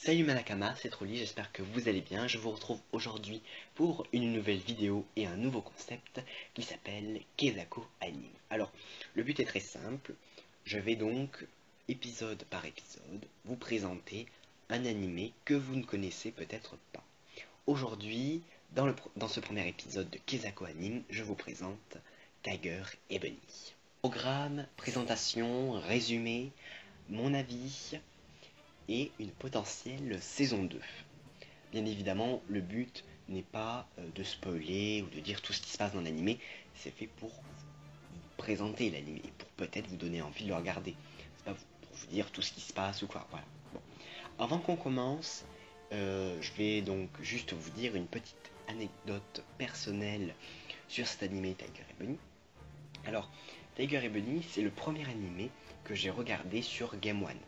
Salut Manakama, c'est Trolli, j'espère que vous allez bien. Je vous retrouve aujourd'hui pour une nouvelle vidéo et un nouveau concept qui s'appelle Kezako Anime. Alors, le but est très simple. Je vais donc, épisode par épisode, vous présenter un animé que vous ne connaissez peut-être pas. Aujourd'hui, dans ce premier épisode de Kezako Anime, je vous présente Tiger et Bunny. Programme, présentation, résumé, mon avis et une potentielle saison 2. Bien évidemment, le but n'est pas de spoiler ou de dire tout ce qui se passe dans l'animé, c'est fait pour vous présenter l'animé, et pour peut-être vous donner envie de le regarder. C'est pas pour vous dire tout ce qui se passe ou quoi, voilà. Bon. Avant qu'on commence, je vais donc juste vous dire une petite anecdote personnelle sur cet animé Tiger et Bunny. Alors, Tiger et Bunny, c'est le premier animé que j'ai regardé sur Game One.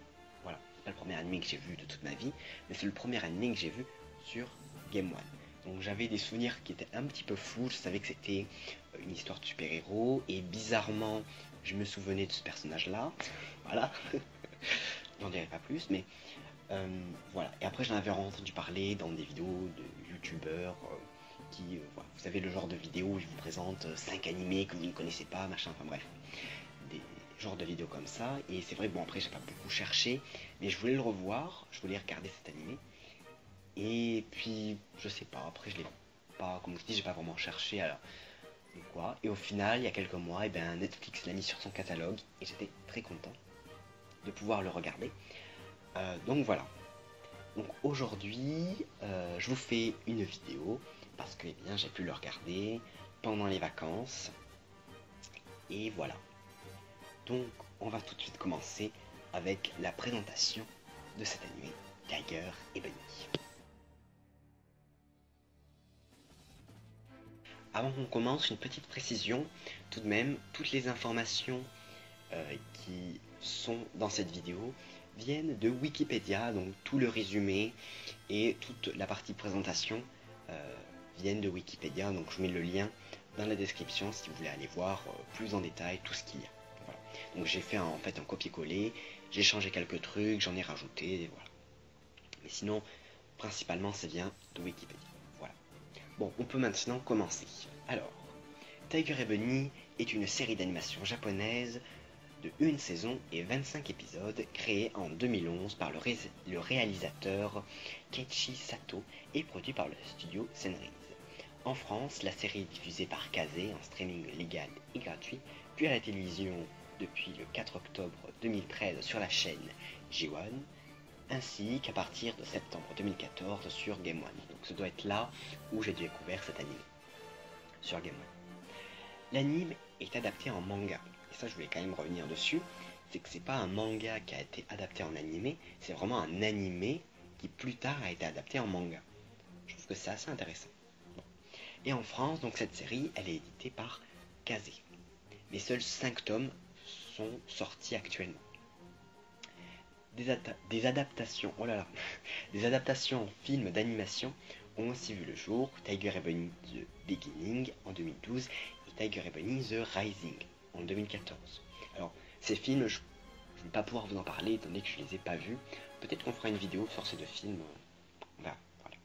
Voilà, c'est pas le premier animé que j'ai vu de toute ma vie, mais c'est le premier animé que j'ai vu sur Game One. Donc j'avais des souvenirs qui étaient un petit peu flous, je savais que c'était une histoire de super-héros, et bizarrement, je me souvenais de ce personnage-là. Voilà, j'en dirai pas plus, mais voilà. Et après, j'en avais entendu parler dans des vidéos de youtubeurs qui, voilà, vous savez, le genre de vidéo où ils vous présentent 5 animés que vous ne connaissez pas, machin, enfin bref. Des genres de vidéos comme ça. Et c'est vrai, bon, après, j'ai pas beaucoup cherché, mais je voulais le revoir, je voulais regarder cet animé. Et puis, je sais pas, après, je l'ai pas, comme je dis, j'ai pas vraiment cherché à quoi. Et au final, il y a quelques mois, et ben, Netflix l'a mis sur son catalogue, et j'étais très content de pouvoir le regarder. Donc voilà. Donc aujourd'hui, je vous fais une vidéo parce que eh bien, j'ai pu le regarder pendant les vacances. Et voilà. Donc on va tout de suite commencer avec la présentation de cet animé, Tiger et Bunny. Avant qu'on commence, une petite précision. Tout de même, toutes les informations qui sont dans cette vidéo viennent de Wikipédia, donc tout le résumé et toute la partie présentation viennent de Wikipédia, donc je mets le lien dans la description si vous voulez aller voir plus en détail tout ce qu'il y a. Voilà. Donc j'ai fait en fait un copier-coller, j'ai changé quelques trucs, j'en ai rajouté, et voilà. Mais sinon, principalement ça vient de Wikipédia. Voilà. Bon, on peut maintenant commencer. Alors, Tiger et Bunny est une série d'animation japonaise de une saison et 25 épisodes créée en 2011 par le réalisateur Keiichi Sato et produit par le studio Senrise. En France, la série est diffusée par Kazé en streaming légal et gratuit, puis à la télévision depuis le 4 octobre 2013 sur la chaîne J1, ainsi qu'à partir de septembre 2014 sur Game One. Donc ce doit être là où j'ai découvert cet anime, sur Game One. L'anime est adapté en manga. Et ça je voulais quand même revenir dessus, c'est que c'est pas un manga qui a été adapté en animé, c'est vraiment un animé qui plus tard a été adapté en manga. Je trouve que c'est assez intéressant. Bon. Et en France, donc cette série, elle est éditée par Kazé. Les seuls 5 tomes sont sortis actuellement. Des adaptations, oh là là, des adaptations en films d'animation ont aussi vu le jour, Tiger et Bunny The Beginning en 2012 et Tiger et Bunny The Rising en 2014. Alors, ces films, je ne vais pas pouvoir vous en parler étant donné que je ne les ai pas vus. Peut-être qu'on fera une vidéo sur ces deux films. On verra. Voilà.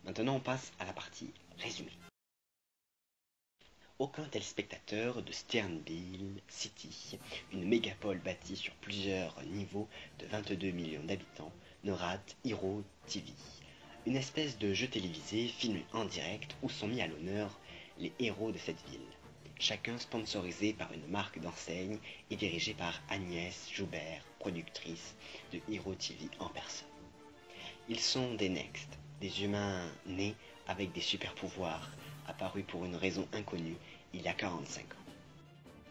Maintenant, on passe à la partie résumé. Aucun téléspectateur de Sternville City, une mégapole bâtie sur plusieurs niveaux de 22 millions d'habitants, ne rate Hero TV. Une espèce de jeu télévisé filmé en direct où sont mis à l'honneur les héros de cette ville. Chacun sponsorisé par une marque d'enseigne et dirigé par Agnès Joubert, productrice de Hero TV en personne. Ils sont des Next, des humains nés avec des super pouvoirs, apparus pour une raison inconnue il y a 45 ans.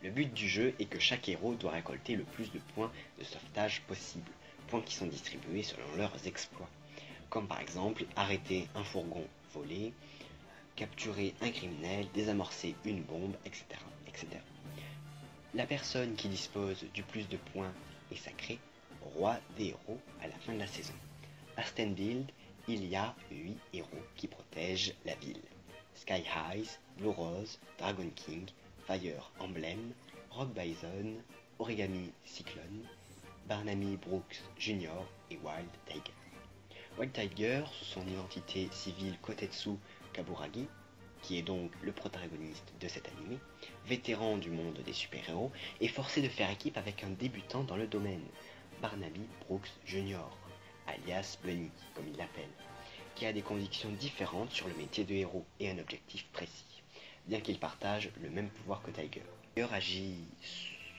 Le but du jeu est que chaque héros doit récolter le plus de points de sauvetage possible, points qui sont distribués selon leurs exploits, comme par exemple arrêter un fourgon volé, capturer un criminel, désamorcer une bombe, etc., etc. La personne qui dispose du plus de points est sacrée roi des héros à la fin de la saison. À Sternville, il y a 8 héros qui protègent la ville. Sky Eyes, Blue Rose, Dragon King, Fire Emblem, Rock Bison, Origami Cyclone Barnaby Brooks Jr. et Wild Tiger. Wild Tiger, sous son identité civile Kotetsu Kaburagi, qui est donc le protagoniste de cet anime, vétéran du monde des super-héros, est forcé de faire équipe avec un débutant dans le domaine, Barnaby Brooks Jr., alias Bunny, comme il l'appelle, qui a des convictions différentes sur le métier de héros et un objectif précis, bien qu'il partage le même pouvoir que Tiger. Tiger agit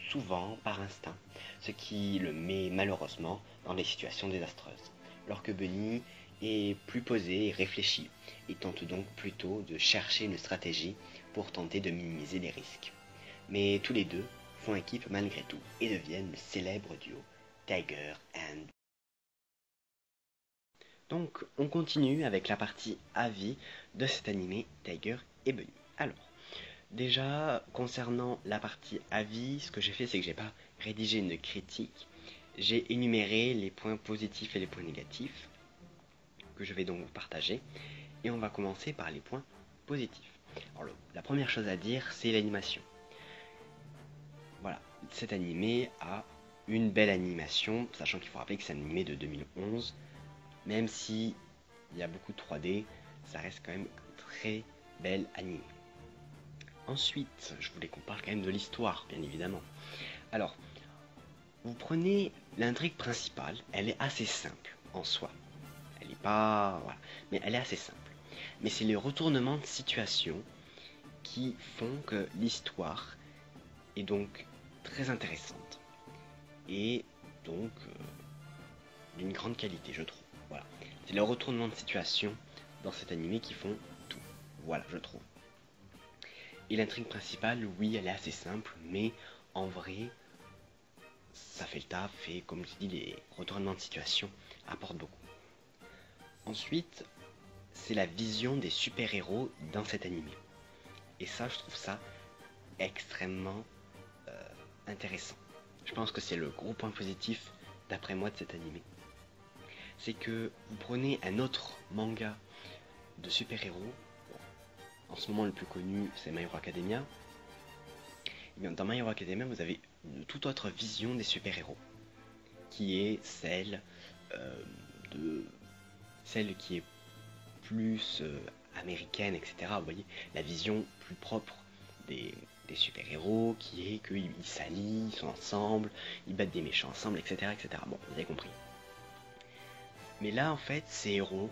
souvent par instinct, ce qui le met malheureusement dans des situations désastreuses, alors que Bunny est plus posé et réfléchi, et tente donc plutôt de chercher une stratégie pour tenter de minimiser les risques. Mais tous les deux font équipe malgré tout et deviennent le célèbre duo Tiger and. Donc on continue avec la partie avis de cet animé Tiger et Bunny. Alors, déjà concernant la partie avis, ce que j'ai fait c'est que j'ai pas rédigé une critique, j'ai énuméré les points positifs et les points négatifs que je vais donc vous partager, et on va commencer par les points positifs. Alors la première chose à dire, c'est l'animation. Voilà, cet animé a une belle animation, sachant qu'il faut rappeler que c'est un animé de 2011, même si il y a beaucoup de 3D, ça reste quand même un très bel animé. Ensuite, je voulais qu'on parle quand même de l'histoire, bien évidemment. Alors, vous prenez l'intrigue principale, elle est assez simple en soi. Elle n'est pas... voilà, mais elle est assez simple. Mais c'est les retournements de situation qui font que l'histoire est donc très intéressante. Et donc d'une grande qualité, je trouve. Voilà. C'est les retournements de situation dans cet animé qui font tout. Voilà, je trouve. Et l'intrigue principale, oui, elle est assez simple, mais en vrai, ça fait le taf, et comme je dis, les retournements de situation apportent beaucoup. Ensuite, c'est la vision des super-héros dans cet animé. Et ça, je trouve ça extrêmement intéressant. Je pense que c'est le gros point positif, d'après moi, de cet animé. C'est que vous prenez un autre manga de super-héros, en ce moment le plus connu c'est My Hero Academia. Et bien, dans My Hero Academia, vous avez une toute autre vision des super-héros, qui est celle celle qui est plus américaine, etc. Vous voyez, la vision plus propre des super-héros, qui est qu'ils s'allient, ils sont ensemble, ils battent des méchants ensemble, etc., etc. Bon, vous avez compris. Mais là, en fait, ces héros,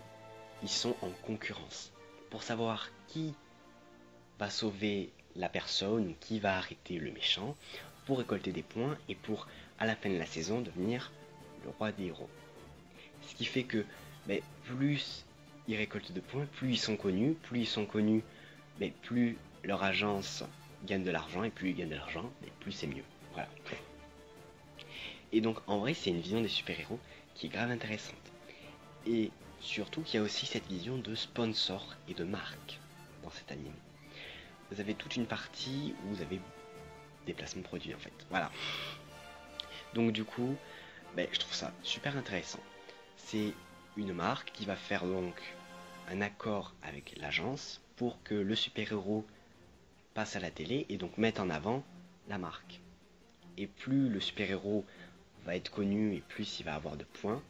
ils sont en concurrence pour savoir qui va sauver la personne, qui va arrêter le méchant, pour récolter des points et pour, à la fin de la saison, devenir le roi des héros. Ce qui fait que plus ils récoltent de points, plus ils sont connus, plus leur agence gagne de l'argent, et plus ils gagnent de l'argent, plus c'est mieux. Voilà. Et donc en vrai, c'est une vision des super-héros qui est grave intéressante. Et surtout qu'il y a aussi cette vision de sponsor et de marque dans cet anime. Vous avez toute une partie où vous avez des placements de produits en fait. Voilà. Donc du coup, je trouve ça super intéressant. C'est une marque qui va faire donc un accord avec l'agence pour que le super-héros passe à la télé et donc mette en avant la marque. Et plus le super-héros va être connu et plus il va avoir de points,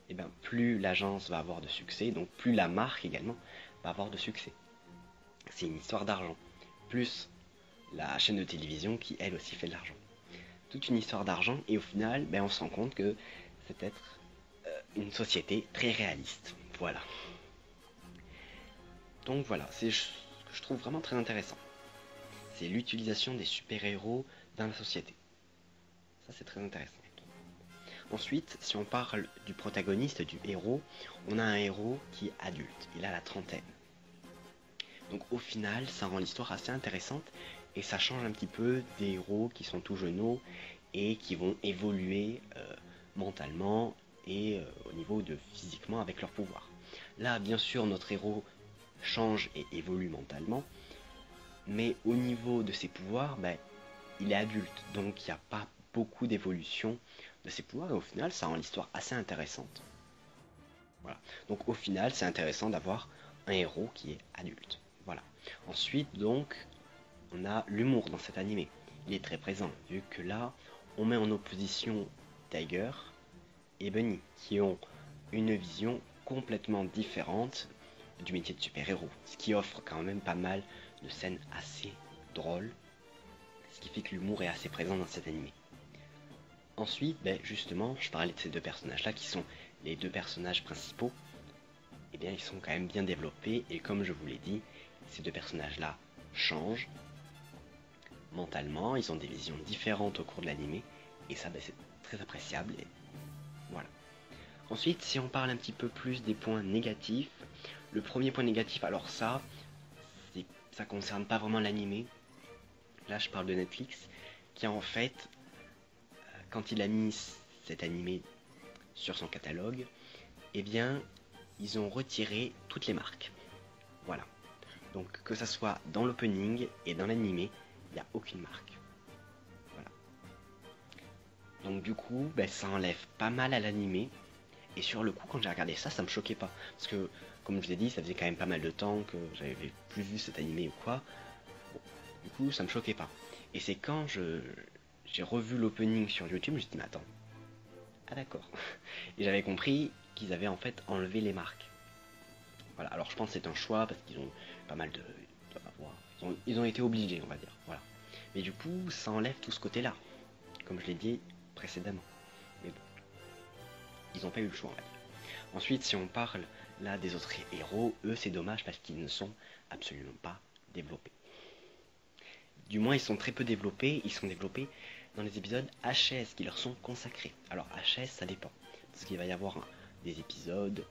et bien plus l'agence va avoir de succès, donc plus la marque également va avoir de succès. C'est une histoire d'argent. Plus la chaîne de télévision qui elle aussi fait de l'argent. Toute une histoire d'argent, et au final, on se rend compte que c'est être une société très réaliste. Voilà. Donc voilà, c'est ce que je trouve vraiment très intéressant. C'est l'utilisation des super-héros dans la société. Ça c'est très intéressant. Ensuite, si on parle du protagoniste, du héros, on a un héros qui est adulte, il a la trentaine. Donc au final, ça rend l'histoire assez intéressante, et ça change un petit peu des héros qui sont tout jeuneaux et qui vont évoluer mentalement et au niveau de physiquement avec leur pouvoir. Là, bien sûr, notre héros change et évolue mentalement, mais au niveau de ses pouvoirs, il est adulte, donc il n'y a pas beaucoup d'évolution de ses pouvoirs, et au final, ça rend l'histoire assez intéressante. Voilà. Donc au final, c'est intéressant d'avoir un héros qui est adulte. Voilà. Ensuite, donc, on a l'humour dans cet animé. Il est très présent, vu que là, on met en opposition Tiger et Bunny, qui ont une vision complètement différente du métier de super-héros, ce qui offre quand même pas mal de scènes assez drôles, ce qui fait que l'humour est assez présent dans cet animé. Ensuite, justement, je parlais de ces deux personnages-là, qui sont les deux personnages principaux. Eh bien, ils sont quand même bien développés, et comme je vous l'ai dit, ces deux personnages-là changent mentalement, ils ont des visions différentes au cours de l'animé, et ça, c'est très appréciable, et voilà. Ensuite, si on parle un petit peu plus des points négatifs, le premier point négatif, alors ça concerne pas vraiment l'animé, là je parle de Netflix, qui en fait, quand il a mis cet animé sur son catalogue, eh bien, ils ont retiré toutes les marques. Voilà. Donc que ça soit dans l'opening et dans l'animé, il n'y a aucune marque. Voilà. Donc du coup, ça enlève pas mal à l'animé. Et sur le coup, quand j'ai regardé ça, ça me choquait pas. Parce que, comme je vous ai dit, ça faisait quand même pas mal de temps que j'avais plus vu cet animé ou quoi. Bon, du coup, ça me choquait pas. Et c'est quand j'ai revu l'opening sur YouTube, je me suis dit, mais attends. Ah d'accord. Et j'avais compris qu'ils avaient en fait enlevé les marques. Voilà, alors je pense que c'est un choix parce qu'ils ont pas mal de... Ils ont été obligés, on va dire. Voilà. Mais du coup, ça enlève tout ce côté-là. Comme je l'ai dit précédemment. Mais bon. Ils n'ont pas eu le choix, on va dire. Ensuite, si on parle là des autres héros, eux c'est dommage parce qu'ils ne sont absolument pas développés. Du moins, ils sont très peu développés. Ils sont développés dans les épisodes HS qui leur sont consacrés. Alors HS, ça dépend. Parce qu'il va y avoir des épisodes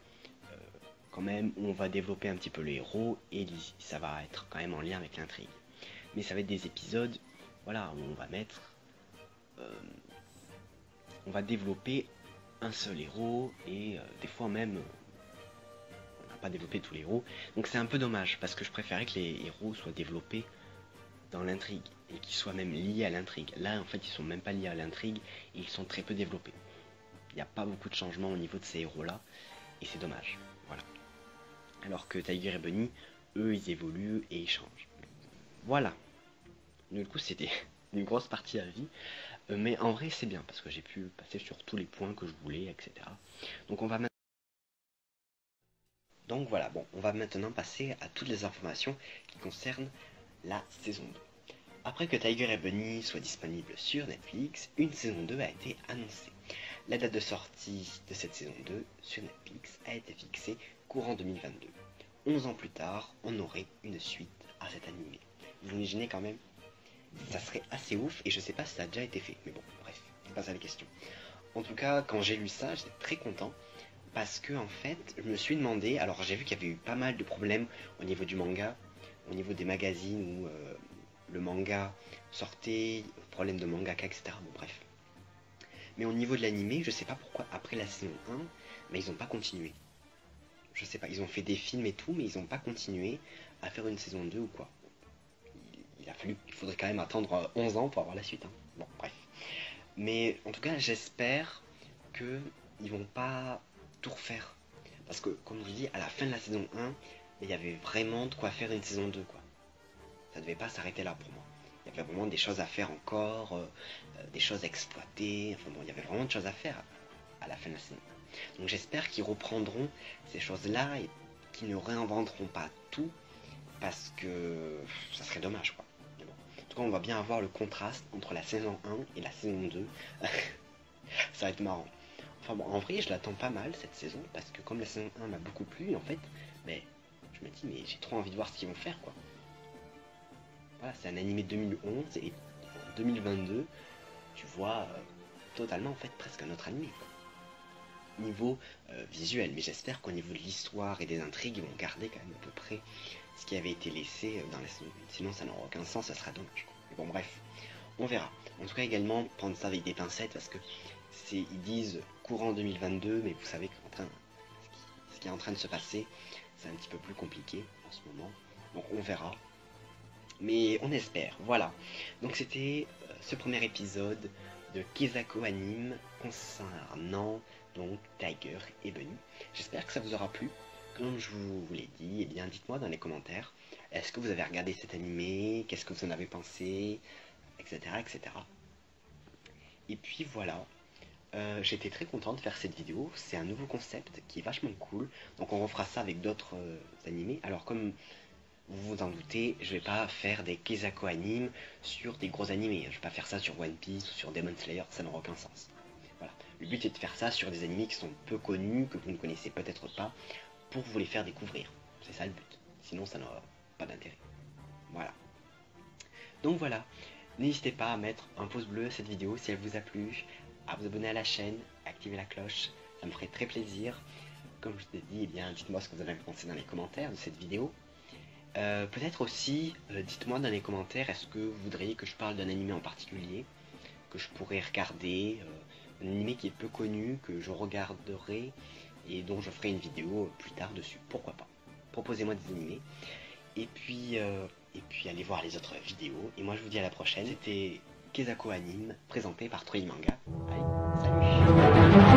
quand même où on va développer un petit peu le héros et ça va être quand même en lien avec l'intrigue. Mais ça va être des épisodes, voilà, où on va mettre, on va développer un seul héros et des fois même on n'a pas développé tous les héros. Donc c'est un peu dommage parce que je préférais que les héros soient développés dans l'intrigue et qu'ils soient même liés à l'intrigue. Là en fait ils sont même pas liés à l'intrigue et ils sont très peu développés. Il n'y a pas beaucoup de changements au niveau de ces héros là et c'est dommage. Voilà. Alors que Tiger et Bunny, eux, ils évoluent et ils changent. Voilà. Du coup, c'était une grosse partie à vie. Mais en vrai, c'est bien, parce que j'ai pu passer sur tous les points que je voulais, etc. Donc on va maintenant... Donc voilà, bon, on va maintenant passer à toutes les informations qui concernent la saison 2. Après que Tiger et Bunny soient disponibles sur Netflix, une saison 2 a été annoncée. La date de sortie de cette saison 2 sur Netflix a été fixée courant 2022. 11 ans plus tard, on aurait une suite à cet animé. Vous imaginez quand même? Ça serait assez ouf et je sais pas si ça a déjà été fait. Mais bon, bref, c'est pas ça la question. En tout cas, quand j'ai lu ça, j'étais très content parce que en fait, je me suis demandé, alors j'ai vu qu'il y avait eu pas mal de problèmes au niveau du manga, au niveau des magazines où le manga sortait, problème de mangaka, etc. Bon bref. Mais au niveau de l'animé, je sais pas pourquoi après la saison 1, mais ils ont pas continué. Je sais pas, ils ont fait des films et tout, mais ils ont pas continué à faire une saison 2 ou quoi. Il faudrait quand même attendre 11 ans pour avoir la suite. Hein. Bon, bref. Mais en tout cas, j'espère que ils vont pas tout refaire. Parce que, comme je vous dis, à la fin de la saison 1, il y avait vraiment de quoi faire une saison 2, quoi. Ça devait pas s'arrêter là pour moi. Il y avait vraiment des choses à faire encore, des choses à exploiter. Enfin bon, il y avait vraiment de choses à faire à la fin de la saison 1. Donc j'espère qu'ils reprendront ces choses-là et qu'ils ne réinventeront pas tout parce que ça serait dommage, quoi. Mais bon. En tout cas, on va bien avoir le contraste entre la saison 1 et la saison 2. Ça va être marrant. Enfin bon, en vrai, je l'attends pas mal cette saison parce que comme la saison 1 m'a beaucoup plu, en fait, je me dis, mais j'ai trop envie de voir ce qu'ils vont faire, quoi. Voilà, c'est un animé de 2011 et en 2022, tu vois totalement en fait presque un autre animé, quoi. Niveau visuel, mais j'espère qu'au niveau de l'histoire et des intrigues, ils vont garder quand même à peu près ce qui avait été laissé dans la saison 1. Sinon, ça n'aura aucun sens, ça sera dommage. Mais bon, bref, on verra. En tout cas, également, prendre ça avec des pincettes parce que ils disent courant 2022, mais vous savez ce qui est en train de se passer, c'est un petit peu plus compliqué en ce moment. Donc, on verra. Mais on espère, voilà. Donc c'était ce premier épisode de Kezako Anime concernant donc Tiger et Bunny. J'espère que ça vous aura plu. Comme je vous l'ai dit, eh bien dites-moi dans les commentaires, est-ce que vous avez regardé cet animé, qu'est-ce que vous en avez pensé, etc. etc. Et puis voilà. J'étais très content de faire cette vidéo, c'est un nouveau concept qui est vachement cool, donc on refera ça avec d'autres animés. Alors comme vous vous en doutez, je vais pas faire des Kezako animes sur des gros animés, je vais pas faire ça sur One Piece ou sur Demon Slayer, ça n'aura aucun sens. Voilà. Le but est de faire ça sur des animés qui sont peu connus, que vous ne connaissez peut-être pas, pour vous les faire découvrir. C'est ça le but, sinon ça n'aura pas d'intérêt. Voilà. Donc voilà, n'hésitez pas à mettre un pouce bleu à cette vidéo si elle vous a plu, à vous abonner à la chaîne, activer la cloche, ça me ferait très plaisir. Comme je vous ai dit, eh bien, dites-moi ce que vous avez pensé dans les commentaires de cette vidéo. Peut-être aussi, dites-moi dans les commentaires, est-ce que vous voudriez que je parle d'un animé en particulier, que je pourrais regarder, un animé qui est peu connu, que je regarderai, et dont je ferai une vidéo plus tard dessus, pourquoi pas. Proposez-moi des animés, et puis allez voir les autres vidéos, et moi je vous dis à la prochaine. C'était Kezako Anime, présenté par Troy Manga. Allez, salut.